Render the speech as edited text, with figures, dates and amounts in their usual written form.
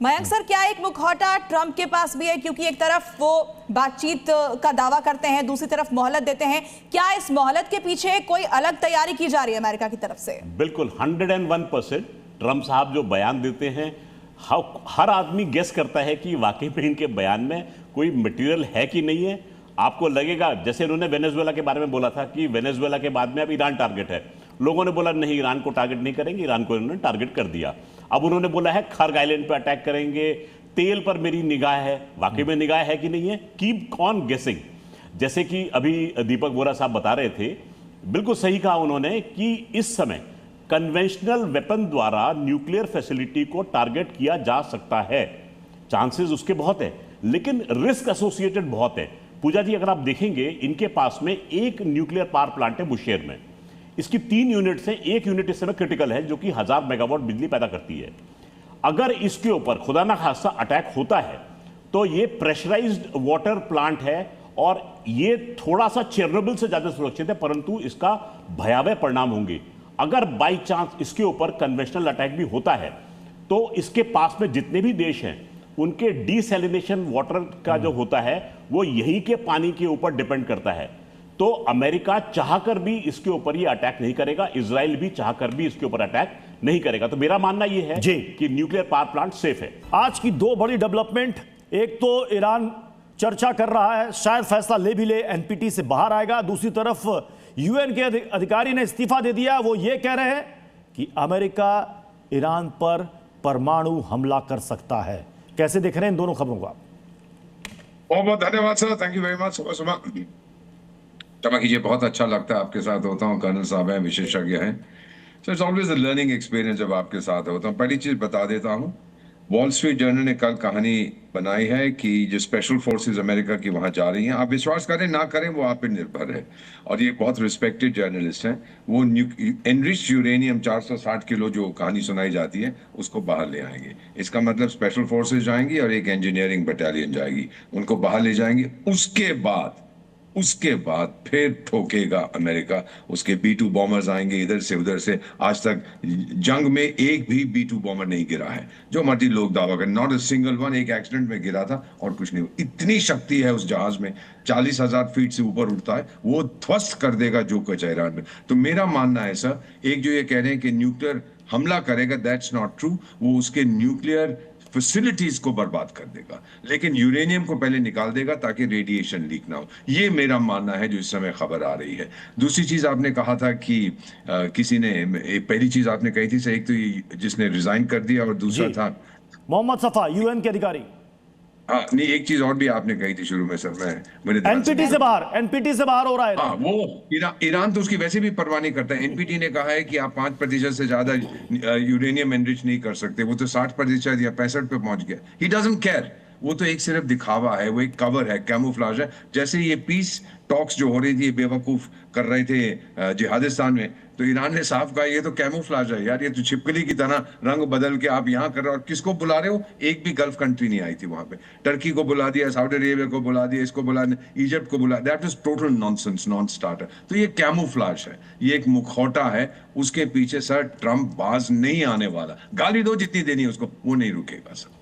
Mayank sir, क्या एक मुखौटा ट्रंप के पास भी है? क्योंकि एक तरफ वो बातचीत का दावा करते हैं, दूसरी तरफ मोहलत देते हैं। क्या इस मोहलत के पीछे कोई अलग तैयारी की जा रही है अमेरिका की तरफ से? बिल्कुल 101% ट्रंप साहब जो बयान देते हैं, हर आदमी गेस करता है कि वाकई में इनके बयान में कोई मटेरियल है कि नहीं है। आपको लगेगा जैसे इन्होंने वेनेजुएला के बारे में बोला था कि वेनेजुएला के बाद में अब ईरान टारगेट है। लोगों ने बोला नहीं, ईरान को टारगेट नहीं करेंगे, ईरान को इन्होंने टारगेट कर दिया। अब उन्होंने बोला है खर्ग आइलैंड पर अटैक करेंगे, तेल पर मेरी निगाह है। वाकई में निगाह है कि नहीं है? कीप ऑन गेसिंग। जैसे कि अभी दीपक बोरा साहब बता रहे थे, बिल्कुल सही कहा उन्होंने कि इस समय कन्वेंशनल वेपन द्वारा न्यूक्लियर फैसिलिटी को टारगेट किया जा सकता है। चांसेस उसके बहुत है, लेकिन रिस्क एसोसिएटेड बहुत है। पूजा जी, अगर आप देखेंगे, इनके पास में एक न्यूक्लियर पावर प्लांट है बुशेयर में। इसकी 3 यूनिट से एक यूनिट इस समय क्रिटिकल है, जो कि 1000 मेगावाट बिजली पैदा करती है। अगर इसके ऊपर खुदा ना खास्ता अटैक होता है तो ये प्रेशराइज्ड वाटर प्लांट है और ये थोड़ा सा चेरनोबिल से ज्यादा सुरक्षित है, परंतु इसका भयावह परिणाम होंगे। अगर बाई चांस इसके ऊपर कन्वेंशनल अटैक भी होता है तो इसके पास में जितने भी देश हैं उनके डिसैलिनेशन वाटर का जो होता है वो यहीं के पानी के ऊपर डिपेंड करता है। तो अमेरिका चाहकर भी इसके ऊपर ये अटैक नहीं करेगा, इजराइल भी चाहकर भी इसके ऊपर अटैक नहीं करेगा। तो मेरा मानना ये है कि न्यूक्लियर पावर प्लांट सेफ है। आज की 2 बड़ी डेवलपमेंट, एक तो ईरान चर्चा कर रहा है, शायद फैसला ले भी ले, एनपीटी से बाहर आएगा। दूसरी तरफ यूएन के अधिकारी ने इस्तीफा दे दिया। वो ये कह रहे हैं कि अमेरिका ईरान पर परमाणु हमला कर सकता है। कैसे देख रहे हैं इन दोनों खबरों को आप? बहुत बहुत धन्यवाद sir, thank you very much. सुबह सुबह क्षमा कीजिए, बहुत अच्छा लगता है आपके साथ होता हूँ। कर्नल साहब हैं, विशेषज्ञ हैं। So it's always a learning experience जब आपके साथ होता हूँ। पहली चीज बता देता हूँ, वॉल स्ट्रीट जर्नल ने कल कहानी बनाई है कि जो स्पेशल फोर्सेस अमेरिका की वहां जा रही हैं। आप विश्वास करें ना करें, वो आप पे निर्भर है। और ये बहुत रिस्पेक्टेड जर्नलिस्ट हैं। वो एनरिच्ड यूरेनियम 460 किलो जो कहानी सुनाई जाती है उसको बाहर ले आएंगे। इसका मतलब स्पेशल फोर्सेस जाएंगी और एक इंजीनियरिंग बटालियन जाएगी, उनको बाहर ले जाएंगे। उसके बाद फिर ठोकेगा अमेरिका। उसके B-2 बॉम्बर्स आएंगे इधर से उधर से। आज तक जंग में एक भी B-2 बॉम्बर नहीं गिरा है, जो मर्जी लोग दावा करें, नॉट अ सिंगल वन। एक एक्सीडेंट में गिरा था और कुछ नहीं। इतनी शक्ति है उस जहाज में, 40,000 फीट से ऊपर उड़ता है, वो ध्वस्त कर देगा जो कुछ है ईरान में। तो मेरा मानना है सर, एक जो ये कह रहे हैं कि न्यूक्लियर हमला करेगा, दैट्स नॉट ट्रू। वो उसके न्यूक्लियर फैसिलिटीज को बर्बाद कर देगा, लेकिन यूरेनियम को पहले निकाल देगा ताकि रेडिएशन लीक ना हो। ये मेरा मानना है जो इस समय खबर आ रही है। दूसरी चीज आपने कहा था कि किसी ने, पहली चीज आपने कही थी सर, एक तो ये जिसने रिजाइन कर दिया और दूसरा था मोहम्मद सफा, यूएन के अधिकारी। हाँ नहीं, एक चीज और भी आपने कही थी शुरू में सर, मेरे एनपीटी से बाहर हो रहा है। हाँ, वो ईरान तो उसकी वैसे भी परवाह नहीं करता है। एनपीटी ने कहा है कि आप 5% से ज्यादा यूरेनियम एनरिच नहीं कर सकते। वो तो 60% या 65 पे पहुंच गया। He doesn't care. वो तो एक सिर्फ दिखावा है, वो एक कवर है, कैमोफ्लाज है। जैसे ये पीस टॉक्स जो हो रही थी, बेवकूफ कर रहे थे जिहादिस्तान में, तो ईरान ने साफ कहा ये तो कैमोफ्लाज है यार, ये तो छिपकली की तरह रंग बदल के आप यहाँ कर रहे हो। और किसको बुला रहे हो? एक भी गल्फ कंट्री नहीं आई थी वहां पे। टर्की को बुला दिया, सऊदी अरेबिया को बुला दिया, इसको बुला दिया, इजिप्ट को बुला। That is total nonsense, non starter. तो ये कैमोफ्लाज है, ये एक मुखौटा है। उसके पीछे सर ट्रंप बाज नहीं आने वाला। गाली दो जितनी देनी है उसको, वो नहीं रुकेगा सर।